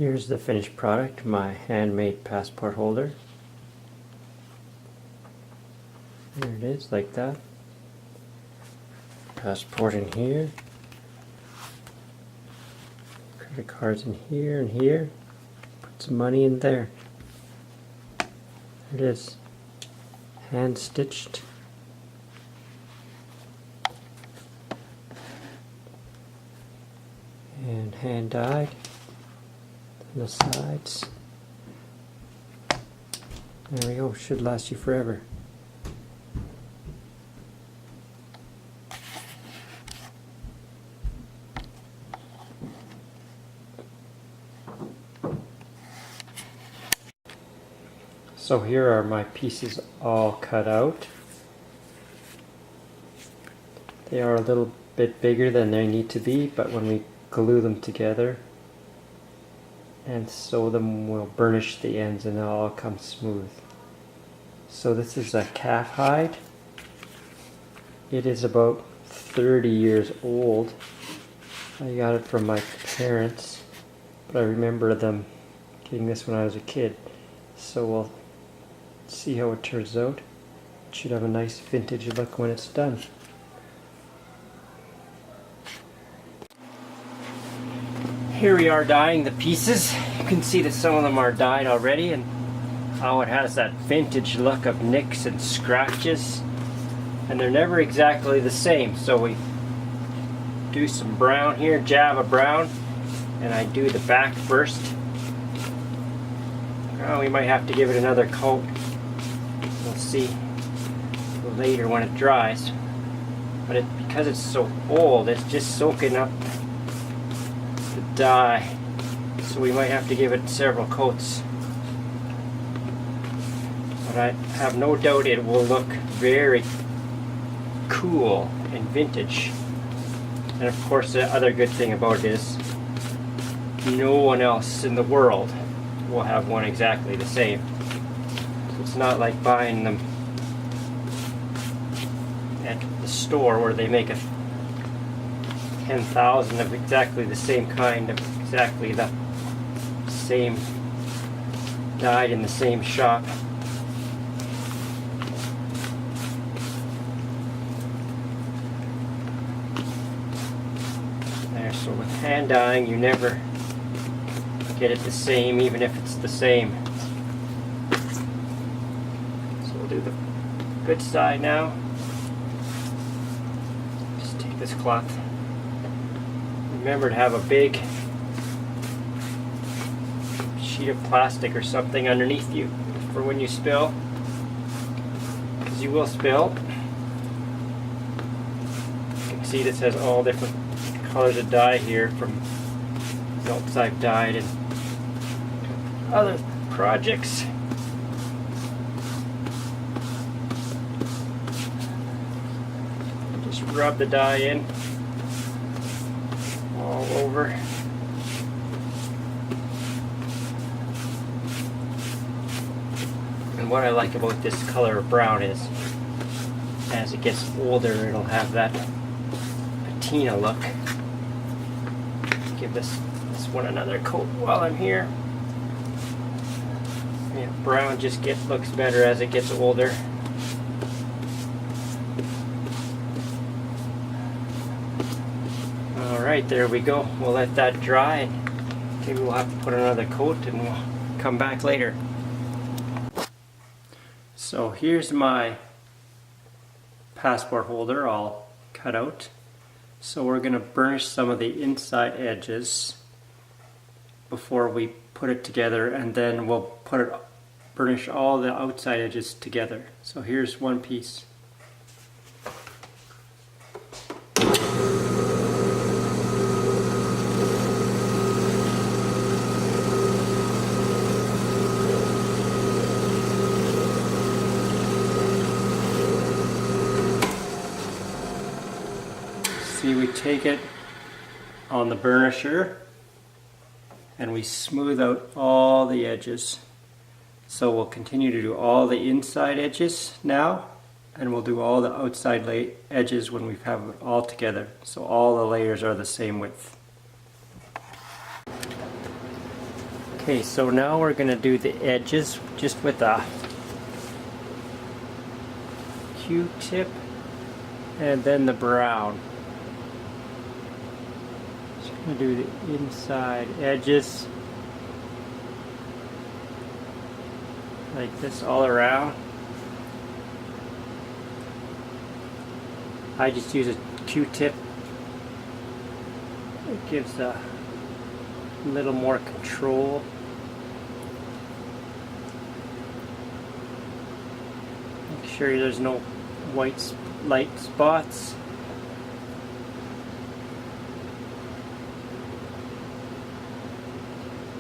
Here's the finished product, my handmade passport holder. There it is, like that. Passport in here. Credit cards in here and here. Put some money in there. There it is. Hand stitched. And hand dyed on the sides. There we go, should last you forever. So here are my pieces all cut out. They are a little bit bigger than they need to be, but when we glue them together and sew them, we'll burnish the ends and they'll all come smooth. So this is a calf hide. It is about 30 years old. I got it from my parents, but I remember them getting this when I was a kid. So we'll see how it turns out. It should have a nice vintage look when it's done. Here we are dyeing the pieces. You can see that some of them are dyed already and how it has that vintage look of nicks and scratches. And they're never exactly the same. So we do some brown here, Java brown, and I do the back first. We might have to give it another coat. We'll see later when it dries. But because it's so old, it's just soaking up the dye, so we might have to give it several coats. But I have no doubt it will look very cool and vintage. And of course the other good thing about it is no one else in the world will have one exactly the same. So it's not like buying them at the store where they make a 10,000 of exactly the same kind, of exactly the same, dyed in the same shop. There, so with hand dyeing you never get it the same, even if it's the same. So we'll do the good side now. Just take this cloth. Remember to have a big sheet of plastic or something underneath you for when you spill, because you will spill. You can see this has all different colors of dye here from results I've dyed in other projects. Just rub the dye in all over. And what I like about this color of brown is as it gets older it'll have that patina look. Give this one another coat while I'm here. Yeah, brown just looks better as it gets older. Alright, there we go. We'll let that dry. Maybe we'll have to put another coat and we'll come back later. So here's my passport holder all cut out. So we're going to burnish some of the inside edges before we put it together, and then we'll burnish all the outside edges together. So here's one piece. See, we take it on the burnisher and we smooth out all the edges. So we'll continue to do all the inside edges now, and we'll do all the outside edges when we have it all together. So all the layers are the same width. Okay, so now we're going to do the edges just with a Q-tip and then the brown. Just going to do the inside edges like this all around. I just use a Q-tip. It gives a little more control. Make sure there's no white light spots.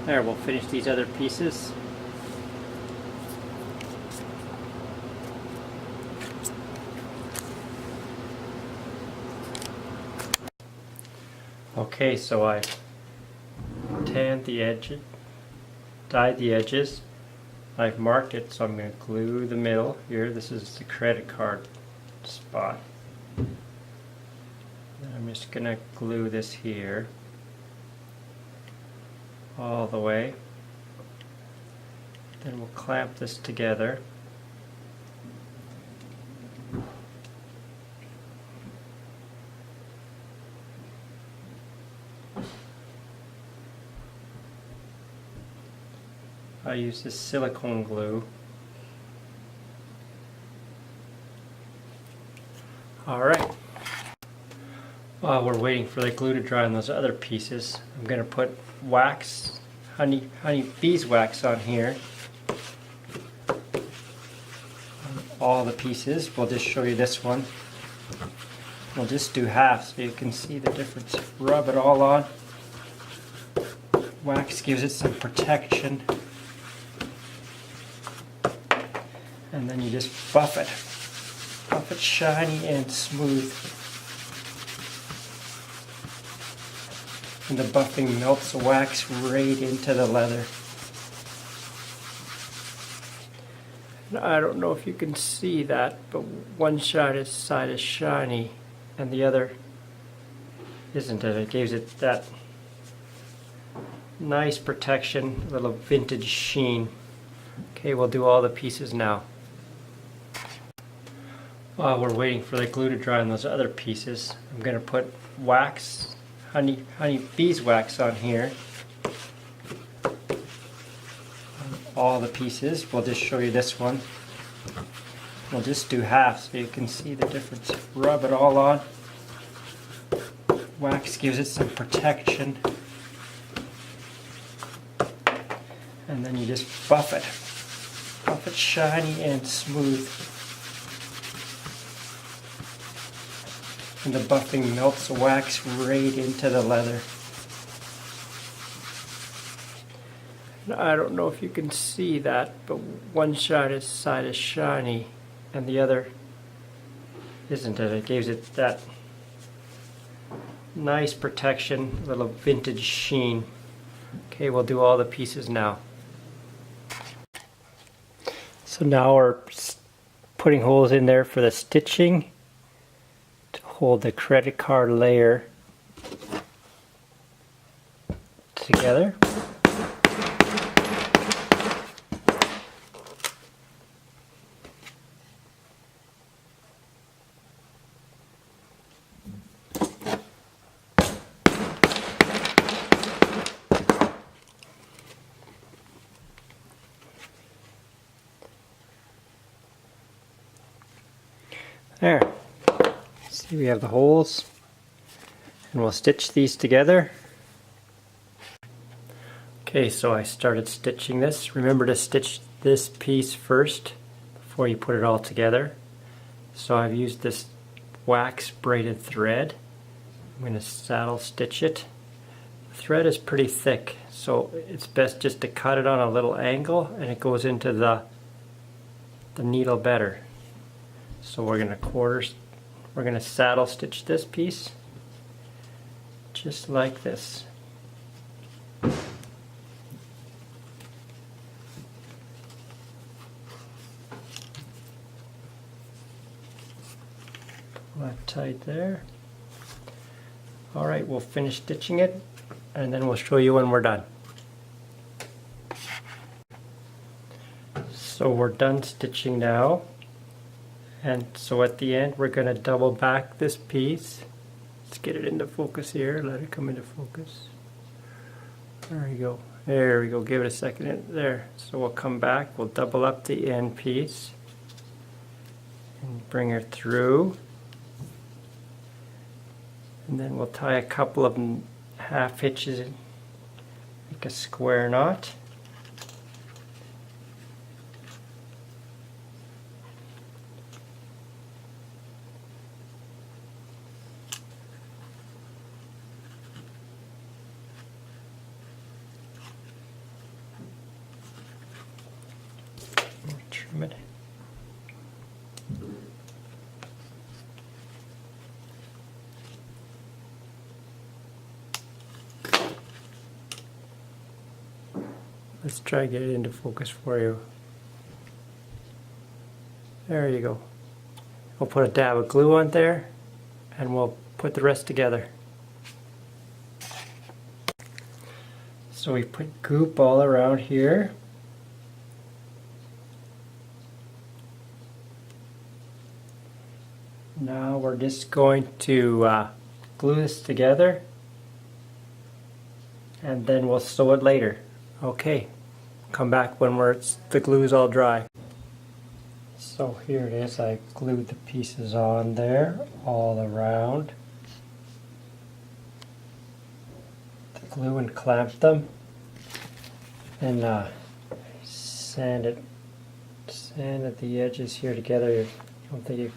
There, we'll finish these other pieces. Okay, so I tanned the edges, dyed the edges. I've marked it, so I'm going to glue the middle here. This is the credit card spot. And I'm just going to glue this here all the way. Then we'll clamp this together. I use this silicone glue. Alright, while we're waiting for the glue to dry on those other pieces, I'm going to put wax, honey beeswax on here. On all the pieces. We'll just show you this one. We'll just do half so you can see the difference. Rub it all on. Wax gives it some protection. And then you just buff it. Buff it shiny and smooth. And the buffing melts the wax right into the leather. And I don't know if you can see that, but one side is shiny and the other isn't. And it gives it that nice protection, a little vintage sheen. Okay, we'll do all the pieces now. While we're waiting for the glue to dry on those other pieces, I'm going to put wax, honey beeswax on here. On all the pieces. We'll just show you this one. We'll just do half so you can see the difference. Rub it all on. Wax gives it some protection. And then you just buff it. Buff it shiny and smooth. And the buffing melts the wax right into the leather. And I don't know if you can see that, but one side is shiny and the other isn't. And it gives it that nice protection, a little vintage sheen. Okay, we'll do all the pieces now. So now we're putting holes in there for the stitching to hold the credit card layer together. There. See, we have the holes, and we'll stitch these together. Okay, so I started stitching this. Remember to stitch this piece first before you put it all together. So I've used this wax braided thread. I'm going to saddle stitch it. The thread is pretty thick, so it's best just to cut it on a little angle and it goes into the needle better. So we're going to saddle stitch this piece just like this. Pull that tight there. Alright, we'll finish stitching it and then we'll show you when we're done. So we're done stitching now, and so at the end we're going to double back this piece. Let's get it into focus here, let it come into focus. There we go, there we go, give it a second there. So we'll come back, we'll double up the end piece and bring her through, and then we'll tie a couple of half hitches and make a square knot. Trim it. Let's try to get it into focus for you. There you go. We'll put a dab of glue on there and we'll put the rest together. So we put goop all around here. Now we're just going to glue this together and then we'll sew it later. Okay, come back when the glue's all dry. So here it is, I glued the pieces on there all around the glue and clamped them, and sanded the edges here together. I don't think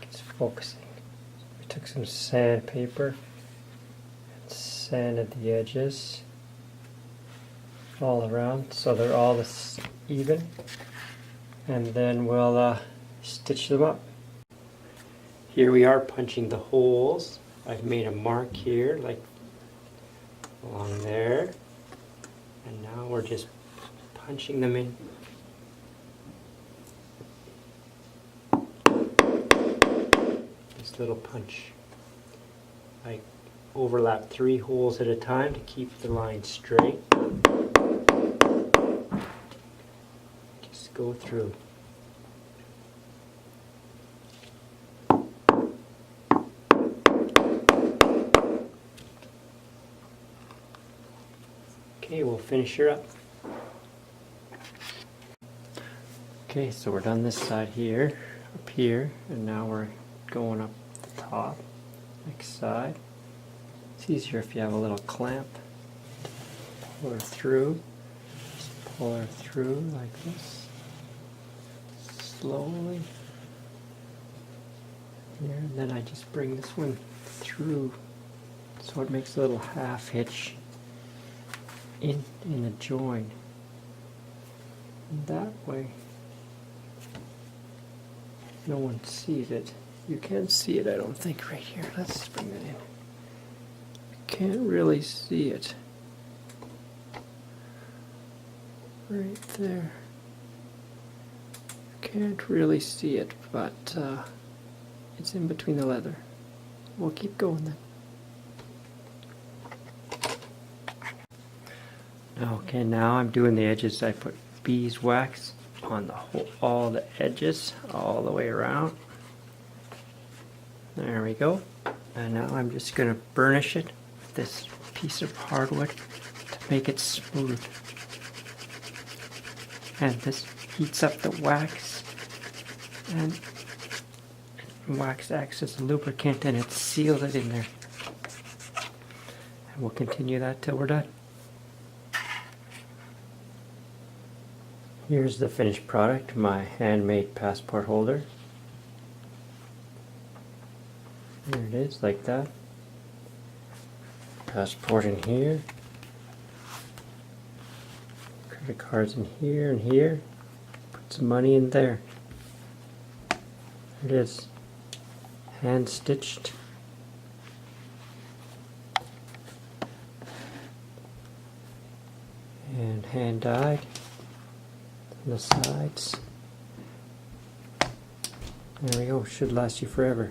it's focusing. We took some sandpaper and sanded the edges all around so they're all even, and then we'll stitch them up. Here we are punching the holes. I've made a mark here, like along there, and now we're just punching them in. This little punch. I overlap 3 holes at a time to keep the line straight. Just go through. Okay, we'll finish her up. Okay, so we're done this side here, up here, and now we're going up the top, next side. It's easier if you have a little clamp. Pull her through. Just pull her through like this. Slowly. Here, and then I just bring this one through so it makes a little half hitch in the join. And that way no one sees it. You can see it, I don't think, right here. Let's bring that in. Can't really see it. Right there. Can't really see it, but it's in between the leather. We'll keep going then. Okay, now I'm doing the edges. I put beeswax on all the edges, all the way around. There we go. And now I'm just going to burnish it with this piece of hardwood to make it smooth. And this heats up the wax, and wax acts as a lubricant and it seals it in there. And we'll continue that till we're done. Here's the finished product, my handmade passport holder. There it is, like that. Passport in here. Credit cards in here and here. Put some money in there. There it is. Hand stitched. And hand dyed. The sides. There we go, should last you forever.